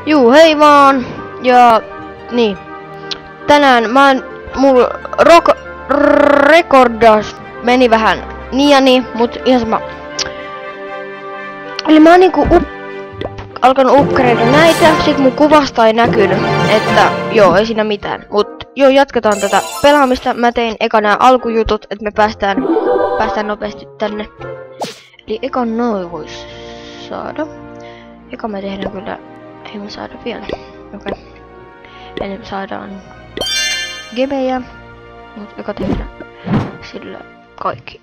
Juu, hei vaan! Ja niin. Tänään mulla rekordaus meni vähän niin ja niin, mut ihan sama. Eli mä oon niinku alkanut upgradeida näitä, sit mun kuvasta ei näkynyt, että joo, ei siinä mitään. Mut joo, jatketaan tätä pelaamista. Mä tein eka nää alkujutut, että me päästään nopeasti tänne. Eli eka noin vois saada. Eka me tehdään kyllä, ei me saada vielä. Okei. Eli me saadaan gemejä, mut eka tehdään sillä kaikki.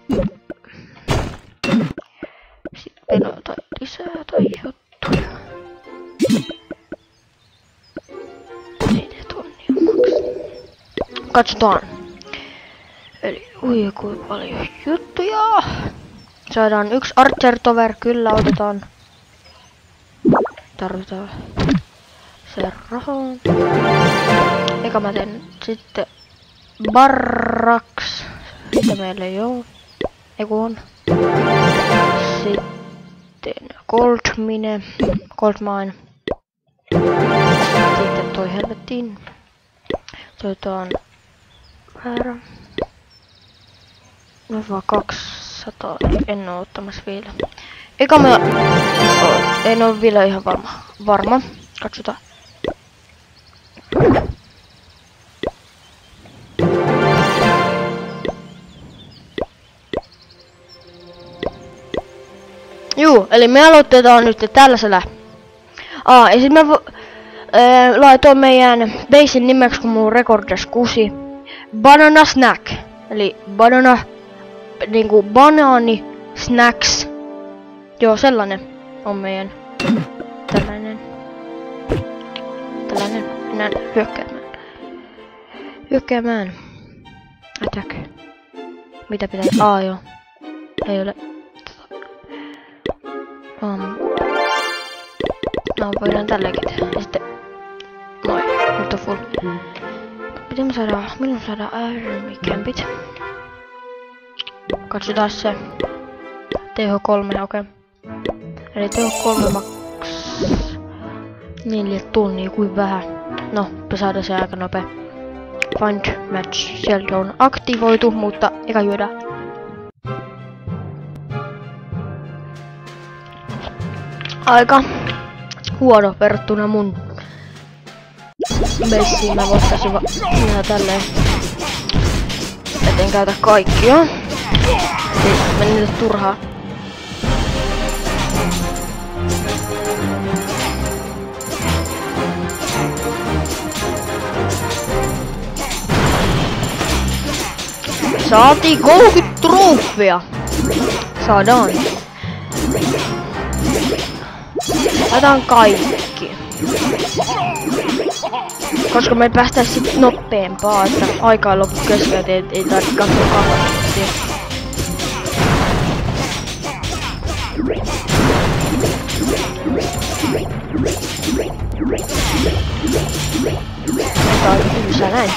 Sitten jotain lisää tai juttuja. 4 tonnia maksaa. Katsotaan. Eli ui kuinka paljon juttuja. Saadaan yksi Archer Tower, kyllä otetaan. Tarvitaan se rahaa. Eikä mä teen sitten Barracks. Sitä meillä ei oo. Eiku on. Sitten Gold Mine. Sitten toi helvettiin. Otetaan väärä. No vaan 200. En oo ottamassa vielä. Eikä mä en oo vielä ihan varma. Katsotaan. Juu, eli me aloitetaan nyt tällaisella. Ja sit mä laitoin meidän basen nimeksi, kun mulla rekordas 6. Banana Snack. Eli banana, niinku banaani snacks. Joo, sellainen on meidän tällainen. Mennään hyökkäämään. Attack. Mitä pitää? Joo. Ei ole. No, voidaan tälläkin tehdä. Ja sitten... Noin, nyt on full. Milloin saadaan Iron Campit? Katsotaan se. TH3, okei. Eli TH3 maks 4 tunnia, kuin vähän. No, me saadaan se aika nopea. Find match, sieltä on aktivoitu, mutta eka juoda. Aika huono verrattuna mun messiin. Mä voittaisin ihan tälleen. Etten käytä kaikkia. Siis meni nyt turhaa. Saatiin 30 trofea. Saadaan. Laitetaan kaikki. Koska me päästään sit nopeempaa, että aika ei lopu kesken, ei tarvitse katsoa kahvia. Tää on tylsä näin.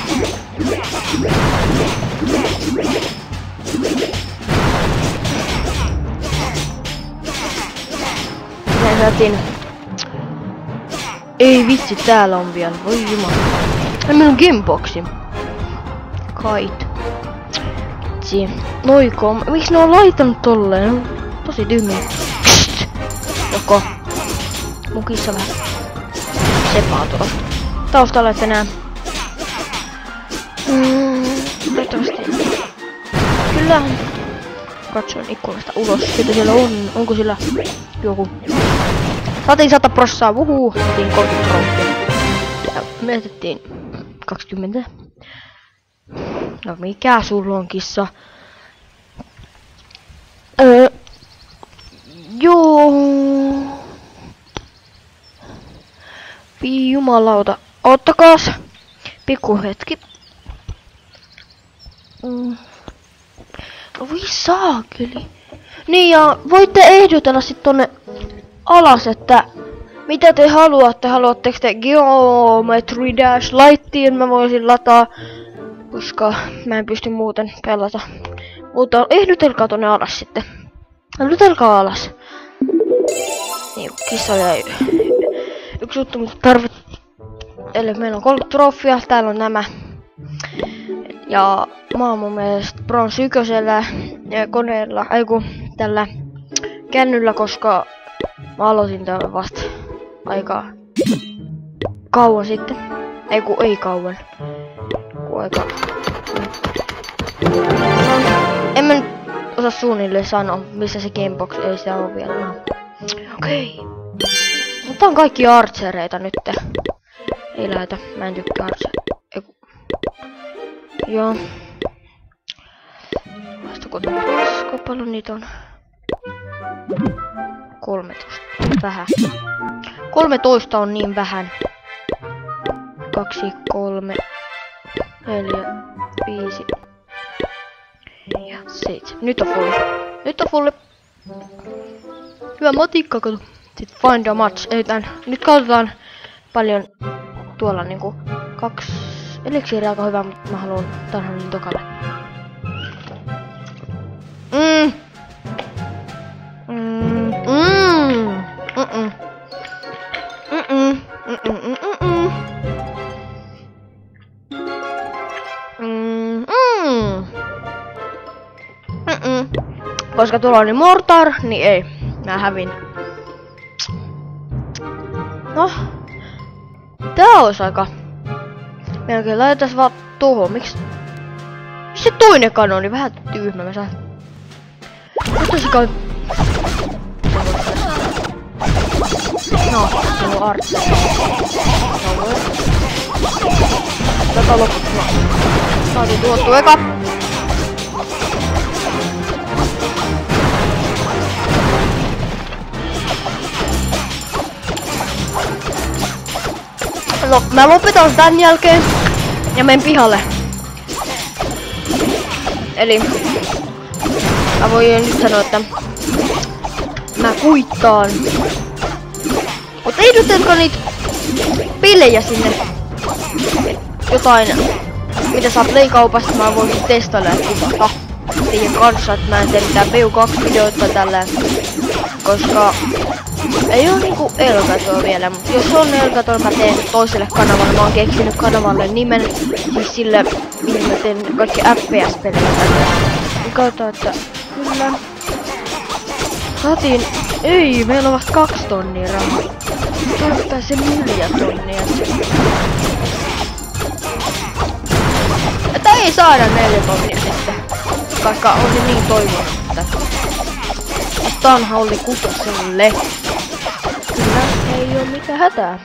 Näin. Ei vitsi, täällä on vielä. Voi jumala. Ei minun gameboxi. Kait. Vitsi. Noiko. Miksi ne on laitanut tolleen? Tosi tyhmiä. Joko. Mun kissa vähän sepaa tuolla. Taustalla et enää. Toivottavasti. Kyllä. Katsoin ikkunasta ulos. Mitä siellä on? Onko siellä joku? Saatiin 100%, wuhuu, saatiin 30 trofea. Ja menetettiin 20. No mikä sulla on, kissa? Joo. Jumalauta. Ottakaas. Pikku hetki. No voi saakeli. Niin ja voitte ehdotella sit tonne alas, että mitä te haluatte. Haluatteko te Geometry Dash Lightiin? Mä voisin lataa, koska mä en pysty muuten pelata. Mutta ehdotelkaa tonne alas sitten. Ehdotelkaa alas. Niin, kissa jäi yksi juttu, mitä eli meillä on 30 trofia, täällä on nämä. Ja mä oon mun mielestä brons ykkösellä koneella, tällä kännyllä, koska mä aloitin tämän vasta aika kauan sitten. Ei kauan. Aika. En mä nyt osaa suunnilleen sanoa, missä se Gamebox ei sitä oo vielä. Okei. Mutta on kaikki archereita nyt. Ei lähetä, mä en tykkää archereita. Joo. Vastako kuinka paljon niitä on? 13. Vähän. 13 on niin vähän. 2, 3, 4, 5 ja 7. Nyt on fulli. Nyt on fulli. Hyvä matikka, kato. Sitten find a match. Ei tän. Nyt katsotaan paljon tuolla niinku 2 eliksiiriä aika hyvä, mutta mä haluan tänään niin tokalle. Koska tuolla oli mortar, niin ei. Mä hävin. No. Tää olisi aika. Melkein laitetaan vaan tuohon. Miksi se toinen kanoni? Vähän tyhmä. Mä saan. Nyt on se kai. No, se on artsi. Tätä loppua. Saatiin tuottu eka. No, mä lopetan tän jälkeen ja menen pihalle. Eli mä voin nyt sanoa, että mä kuittaan. Mutta ei nyt etkä niitä pelejä sinne. Jotain, mitä saa Play-kaupasta, mä voisin testailla ja kuvata teidän kanssa, että mä en tee mitään VU2-videoita tällä. Koska ei oo niinku Elgatoa vielä, mutta jos on Elgato, mä teen toiselle kanavalle. Mä oon keksinyt kanavalle nimen, siis sille, mihin mä teen kaikki FPS-pelejä. Niin katsotaan, että kyllä. Saatiin, ei, meillä on vasta 2 tonnia rahaa. Tarvitaan se 4 tonnia. Että ei saada 4 tonnia sitten, koska on se niin toivonut, että Stanha oli kutoselle. Kyllä, ei oo mitään hätää.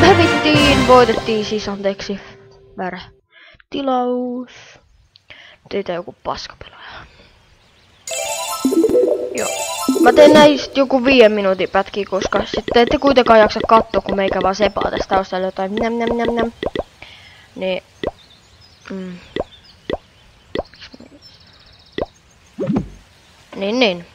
Hävittiin, voitettiin siis, anteeksi, väärä tilaus. Teitä joku paskapelaaja. Joo. Mä teen näistä joku 5 minuutin pätkiä, koska sitten ette kuitenkaan jaksa katsoa, kun meikä vaan sepaa tästä taustalla jotain näm. Niin. Niin.